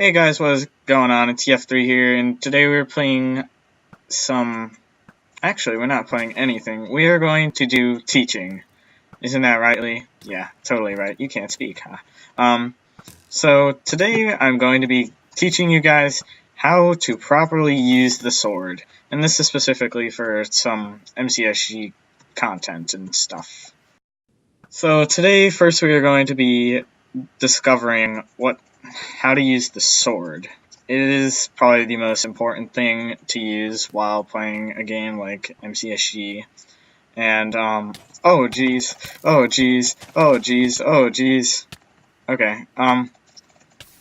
Hey guys, what is going on? It's EF3 here, and today we're playing some... Actually, we're not playing anything. We are going to do teaching. Isn't that right, Lee? Yeah, totally right. You can't speak, huh? So today I'm going to be teaching you guys how to properly use the sword. And this is specifically for some MCSG content and stuff. So today, first we are going to be discovering how to use the sword. It is probably the most important thing to use while playing a game like MCSG. And, oh geez, oh geez, oh geez, oh geez. Okay,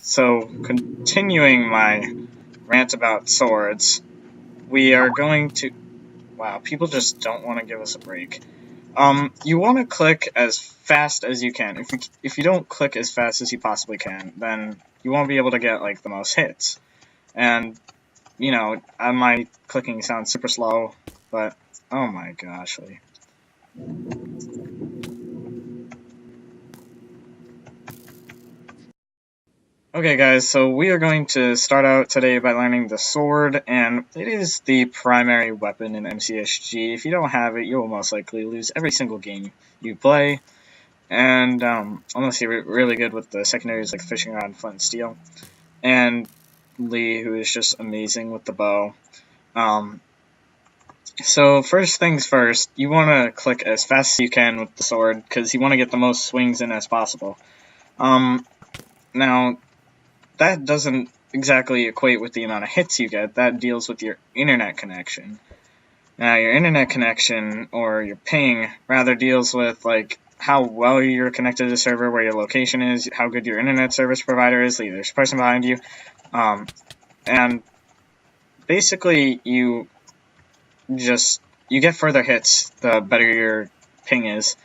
so continuing my rant about swords, we are going to... Wow, people just don't want to give us a break. You want to click as fast as you can. If you don't click as fast as you possibly can, then you won't be able to get, like, the most hits. And, you know, my clicking sounds super slow, but, oh my gosh, Lee. Okay guys, so we are going to start out today by learning the sword, and it is the primary weapon in MCSG. If you don't have it, you'll most likely lose every single game you play. And unless you're really good with the secondaries like fishing rod, flint, and steel, and Lee, who is just amazing with the bow. So first things first, you want to click as fast as you can with the sword because you want to get the most swings in as possible. Now that doesn't exactly equate with the amount of hits you get. That deals with your internet connection. Now your internet connection, or your ping, rather deals with like how well you're connected to the server, where your location is, how good your internet service provider is, like there's a person behind you, and basically you get further hits the better your ping is.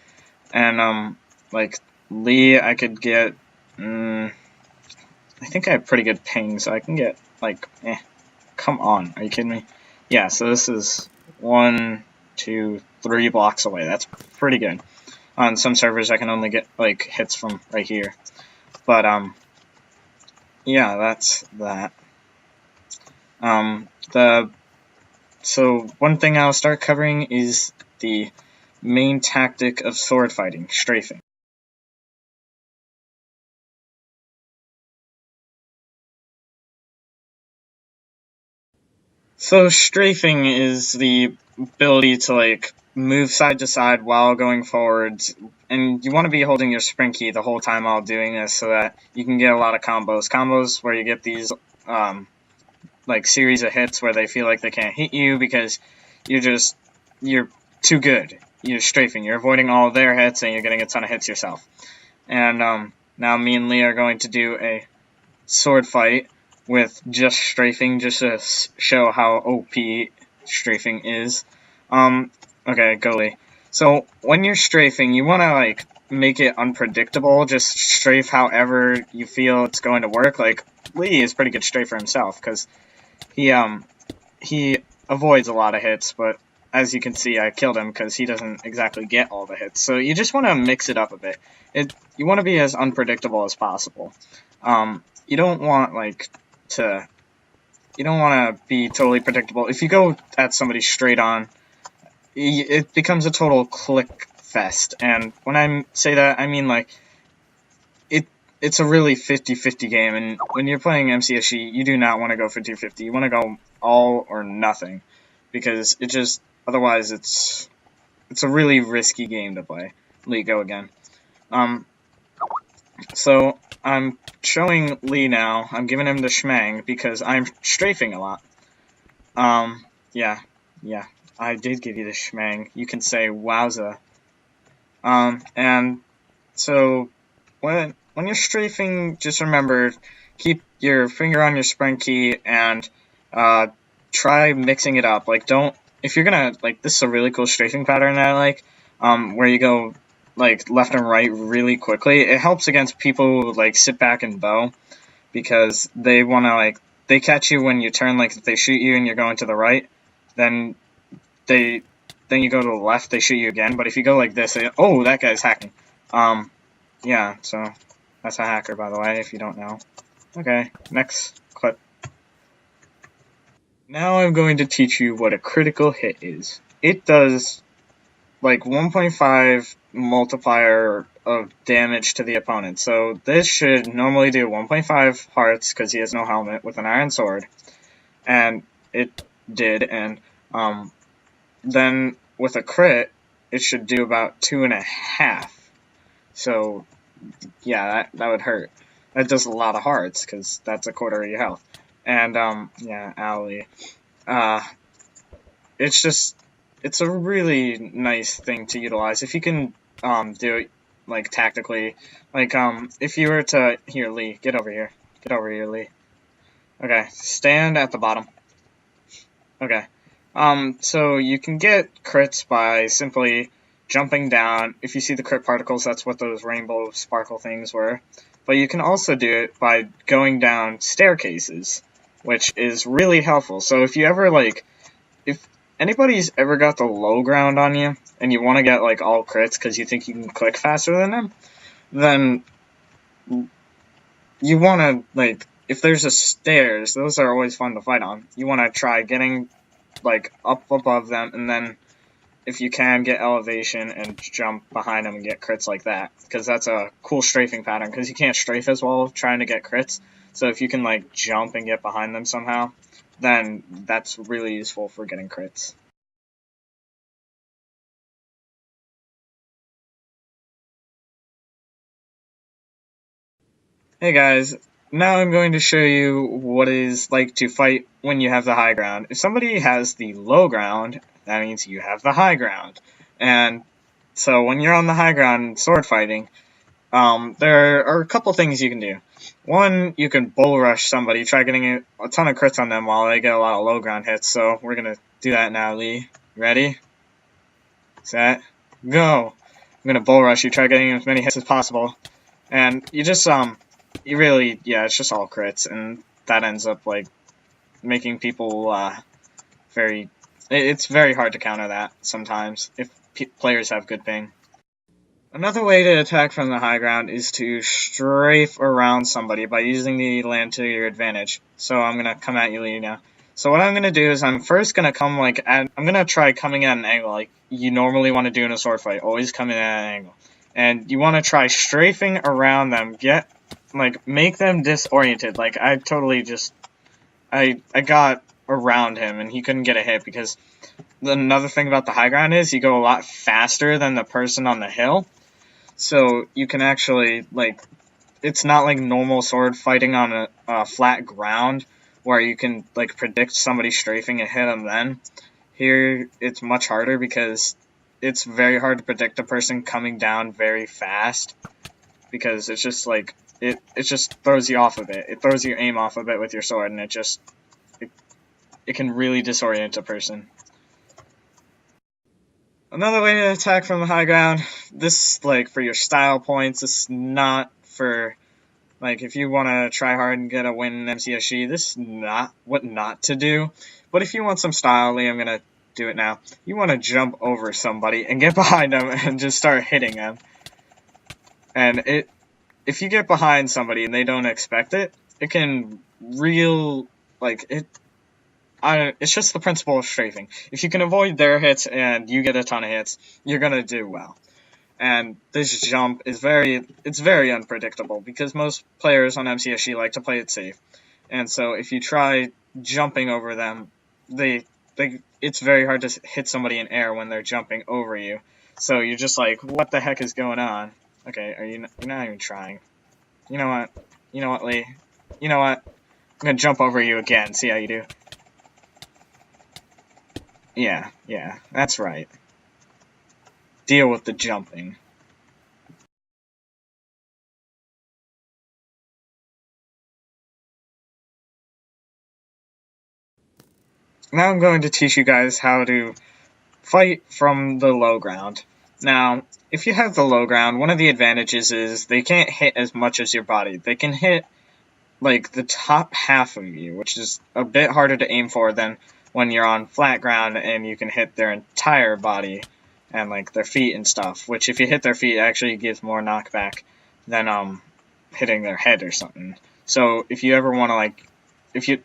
And like Lee, I could get, I think I have pretty good ping, so I can get like, come on, are you kidding me? Yeah, so this is 1, 2, 3 blocks away. That's pretty good. On some servers, I can only get like hits from right here. But yeah, that's that. So one thing I'll start covering is the main tactic of sword fighting, strafing. So strafing is the ability to like move side to side while going forwards, and you want to be holding your sprint key the whole time while doing this so that you can get a lot of combos. Combos where you get these like series of hits where they feel like they can't hit you because you're too good. You're strafing. You're avoiding all of their hits and you're getting a ton of hits yourself. And now me and Lee are going to do a sword fight with just strafing, just to show how OP strafing is. Okay, go Lee. So when you're strafing, you want to like make it unpredictable. Just strafe however you feel it's going to work. Like Lee is pretty good strafer himself because he avoids a lot of hits, but as you can see, I killed him because he doesn't exactly get all the hits. So you just want to mix it up a bit. You want to be as unpredictable as possible. You don't want you don't want to be totally predictable. If you go at somebody straight on, it becomes a total click fest. And when I say that, I mean like it's a really 50-50 game, and when you're playing MCSG, you do not want to go 50-50. You want to go all or nothing, because otherwise it's a really risky game to play. Lee, go again. So I'm showing Lee now. I'm giving him the schmang because I'm strafing a lot. Yeah, I did give you the schmang. You can say wowza. And so when you're strafing, just remember, keep your finger on your sprint key and try mixing it up. Like, if you're gonna, like, this is a really cool strafing pattern that I like, where you go, like, left and right really quickly. It helps against people who, like, sit back and bow, because they want to, like, they catch you when you turn, like, if they shoot you and you're going to the right, then you go to the left, they shoot you again. But if you go like this, oh, that guy's hacking. Yeah, so that's a hacker, by the way, if you don't know. Okay, next clip. Now I'm going to teach you what a critical hit is. It does like 1.5 multiplier of damage to the opponent. So this should normally do 1.5 hearts because he has no helmet with an iron sword. And it did, and then with a crit, it should do about 2.5. So yeah, that would hurt. That does a lot of hearts because that's a quarter of your health. And yeah, owly. It's a really nice thing to utilize if you can do it like tactically. Like if you were to here, Lee, get over here, Lee. Okay, stand at the bottom. Okay. So you can get crits by simply jumping down. If you see the crit particles, that's what those rainbow sparkle things were. But you can also do it by going down staircases, which is really helpful. So if you ever, like, if anybody's ever got the low ground on you, and you want to get, like, all crits because you think you can click faster than them, then you want to, like, if there's a stairs, those are always fun to fight on. You want to try getting like up above them, and then if you can get elevation and jump behind them and get crits like that, because that's a cool strafing pattern, because you can't strafe as well trying to get crits. So if you can like jump and get behind them somehow, then that's really useful for getting crits. Hey guys, now I'm going to show you what it is like to fight when you have the high ground. If somebody has the low ground, that means you have the high ground. And so when you're on the high ground sword fighting, there are a couple things you can do. One, you can bull rush somebody, try getting a ton of crits on them while they get a lot of low ground hits. So we're going to do that now, Lee. Ready? Set? Go! I'm going to bull rush you, try getting as many hits as possible. And you just, you really, yeah, it's just all crits, and that ends up, like, making people, it's very hard to counter that sometimes, if players have good ping. Another way to attack from the high ground is to strafe around somebody by using the land to your advantage. So I'm gonna come at you, Lee, now. So what I'm gonna do is I'm first gonna come, like, I'm gonna try coming at an angle, like you normally want to do in a sword fight, always coming at an angle. And you want to try strafing around them, make them disoriented. Like, I totally just, I got around him and he couldn't get a hit because another thing about the high ground is you go a lot faster than the person on the hill. So you can actually, like, it's not like normal sword fighting on a flat ground where you can, like, predict somebody strafing and hit them then. Here, it's much harder because it's very hard to predict a person coming down very fast because it's just like it just throws you off a bit. It throws your aim off a bit with your sword, and it can really disorient a person. Another way to attack from the high ground, this, like, for your style points, this is not for, like, if you want to try hard and get a win in MCSG, this is not what not to do. But if you want some style, Lee, I'm going to do it now. You want to jump over somebody and get behind them and just start hitting them. And if you get behind somebody and they don't expect it, it can it's just the principle of strafing. If you can avoid their hits and you get a ton of hits, you're gonna do well. And this jump is very unpredictable because most players on MCSG like to play it safe. And so if you try jumping over them, it's very hard to hit somebody in air when they're jumping over you. So you're just like, what the heck is going on? Okay, you're not even trying. You know what? You know what, Lee? You know what? I'm gonna jump over you again, see how you do. Yeah, that's right. Deal with the jumping. Now I'm going to teach you guys how to fight from the low ground. Now, if you have the low ground, one of the advantages is they can't hit as much as your body. They can hit, like, the top half of you, which is a bit harder to aim for than when you're on flat ground and you can hit their entire body and, like, their feet and stuff, which if you hit their feet, it actually gives more knockback than hitting their head or something. So if you ever want to, like,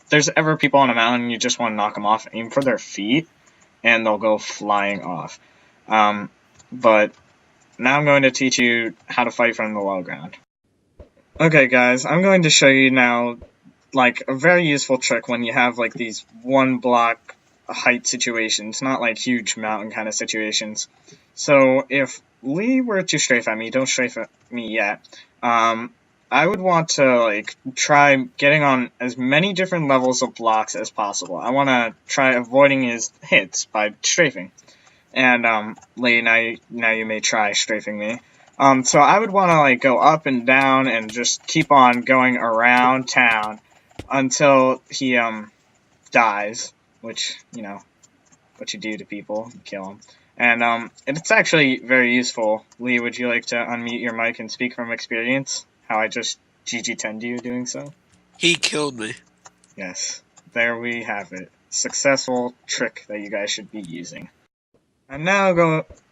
there's ever people on a mountain and you just want to knock them off, aim for their feet, and they'll go flying off. But now I'm going to teach you how to fight from the low ground. Okay, guys, I'm going to show you now, like, a very useful trick when you have, like, these one block height situations, not like huge mountain kind of situations. So if Lee were to strafe at me, don't strafe at me yet, I would want to, like, try getting on as many different levels of blocks as possible. I want to try avoiding his hits by strafing. And, Lee, now you may try strafing me. So I would want to, like, go up and down and just keep on going around town until he, dies, which, you know, what you do to people, you kill them. And it's actually very useful. Lee, would you like to unmute your mic and speak from experience? How I just GG10'd you doing so? He killed me. Yes, there we have it. Successful trick that you guys should be using. I'm now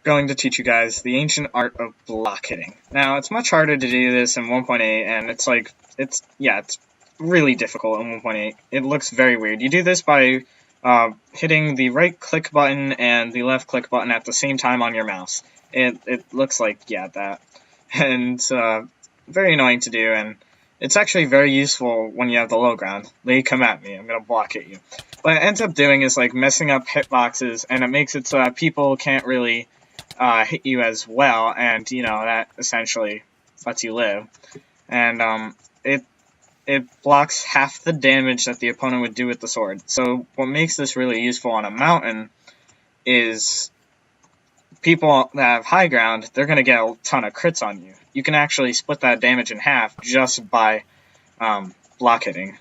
going to teach you guys the ancient art of block hitting. Now, it's much harder to do this in 1.8, and it's really difficult in 1.8. It looks very weird. You do this by hitting the right click button and the left click button at the same time on your mouse. It looks like, yeah, that. And very annoying to do, and it's actually very useful when you have the low ground. Lee, come at me. I'm going to block hit you. What it ends up doing is, like, messing up hitboxes, and it makes it so that people can't really hit you as well, and, you know, that essentially lets you live. And it blocks half the damage that the opponent would do with the sword. So what makes this really useful on a mountain is people that have high ground, they're going to get a ton of crits on you. You can actually split that damage in half just by block hitting.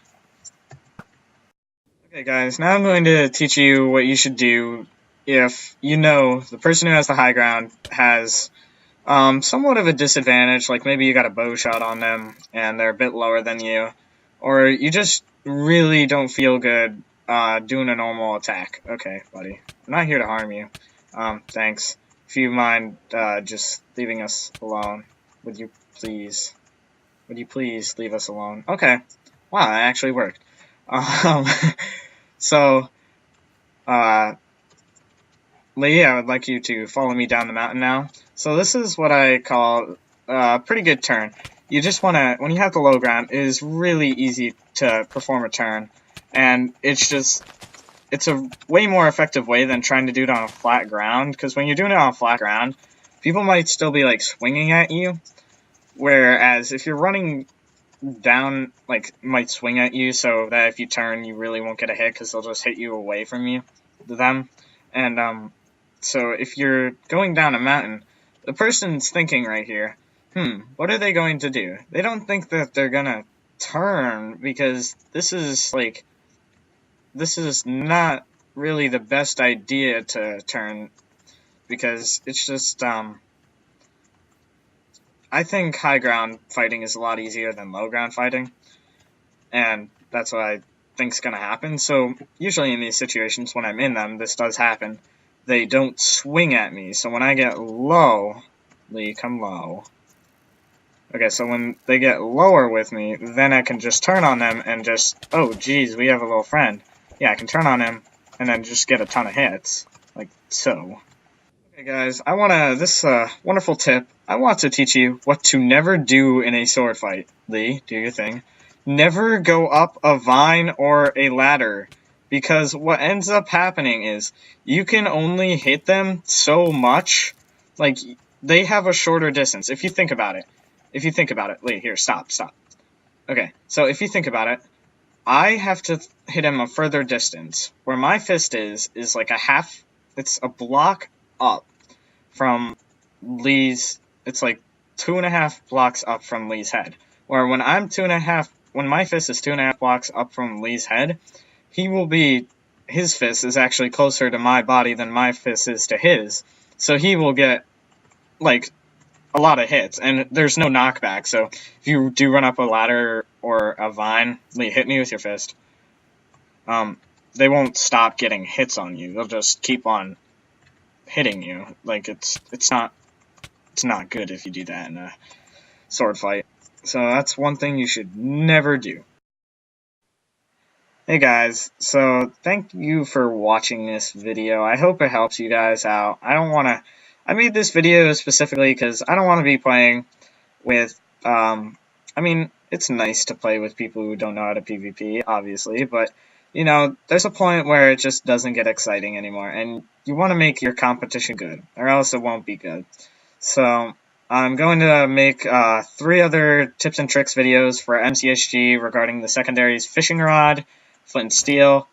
Okay, guys, now I'm going to teach you what you should do if you know the person who has the high ground has somewhat of a disadvantage, like maybe you got a bow shot on them and they're a bit lower than you, or you just really don't feel good doing a normal attack. Okay, buddy, I'm not here to harm you. Thanks. If you mind just leaving us alone, would you please leave us alone? Okay. Wow, that actually worked. So, Lee, I would like you to follow me down the mountain now. So this is what I call a pretty good turn. You just want to, when you have the low ground, it is really easy to perform a turn. And it's a way more effective way than trying to do it on a flat ground. Because when you're doing it on a flat ground, people might still be, like, swinging at you. Whereas if you're running down, like, might swing at you so that if you turn, you really won't get a hit because they'll just hit you away from them. And, so if you're going down a mountain, the person's thinking right here, what are they going to do? They don't think that they're gonna turn because this is not really the best idea to turn because it's just, I think high ground fighting is a lot easier than low ground fighting, and that's what I think's gonna happen. So usually in these situations when I'm in them, this does happen. They don't swing at me, so when I get low, Lee, come low. Okay, so when they get lower with me, then I can just turn on them and just, oh geez, we have a little friend. Yeah, I can turn on him and then just get a ton of hits, like so. Okay guys, this wonderful tip, I want to teach you what to never do in a sword fight. Lee, do your thing. Never go up a vine or a ladder, because what ends up happening is you can only hit them so much, like, they have a shorter distance. If you think about it, Lee, here, stop. Okay, so if you think about it, I have to hit him a further distance, where my fist is like it's a block up from Lee's, it's like 2.5 blocks up from Lee's head. Where when my fist is 2.5 blocks up from Lee's head, his fist is actually closer to my body than my fist is to his. So he will get, like, a lot of hits, and there's no knockback, so if you do run up a ladder or a vine, Lee, hit me with your fist. They won't stop getting hits on you. They'll just keep on hitting you. Like, it's not good if you do that in a sword fight. So that's one thing you should never do. Hey guys, so thank you for watching this video. I hope it helps you guys out. I made this video specifically because I don't want to be playing with, I mean, it's nice to play with people who don't know how to PvP, obviously, but, you know, there's a point where it just doesn't get exciting anymore, and you want to make your competition good, or else it won't be good. So, I'm going to make 3 other tips and tricks videos for MCSG regarding the secondaries fishing rod, flint and steel,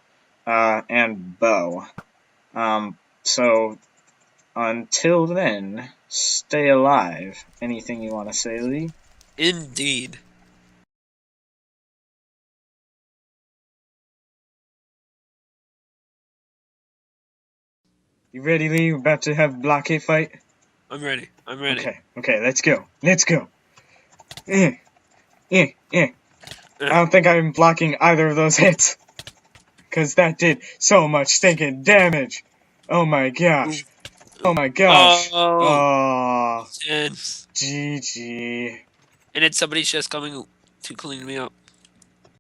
and bow. So, until then, stay alive. Anything you want to say, Lee? Indeed. You ready, Lee? We're about to have a blockade fight? I'm ready. I'm ready. Okay, let's go. Let's go. I don't think I'm blocking either of those hits. Because that did so much stinking damage. Oh my gosh. Oh my gosh. Oh. GG. And then somebody's just coming to clean me up.